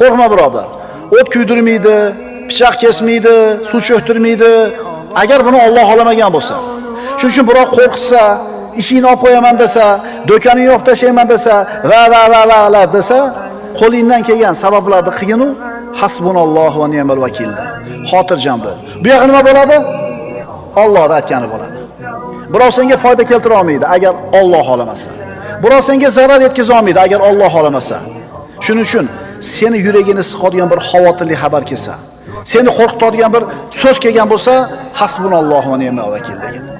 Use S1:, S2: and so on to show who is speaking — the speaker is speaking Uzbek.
S1: Qo'rqma birodar. O't kuydirmaydi, pichoq kesmaydi, suv cho'ktirmaydi. Agar buni Alloh xolamagan bo'lsa. Shuning uchun biroq qo'rqsa, ishingni olib qo'yaman desa, do'koningni yopib tashlayman desa, va desa, qo'lingdan kelgan sabablarni qilgin u hasbunallohu va ni'mal vakilda. Xotirjam bo'l. Bu yoqda nima bo'ladi? Allohning aytgani bo'ladi. Birov senga foyda keltira olmaydi agar Alloh xolamasa. Birov senga zarar yetkaza olmaydi agar Alloh xolamasa. Shuning uchun seni yuragini siqadigan bir xavotirli xabar kelsa, seni qo'rqitadigan bir so'z kelgan bo'lsa, hasbunallohu va ni'mal vakil degin.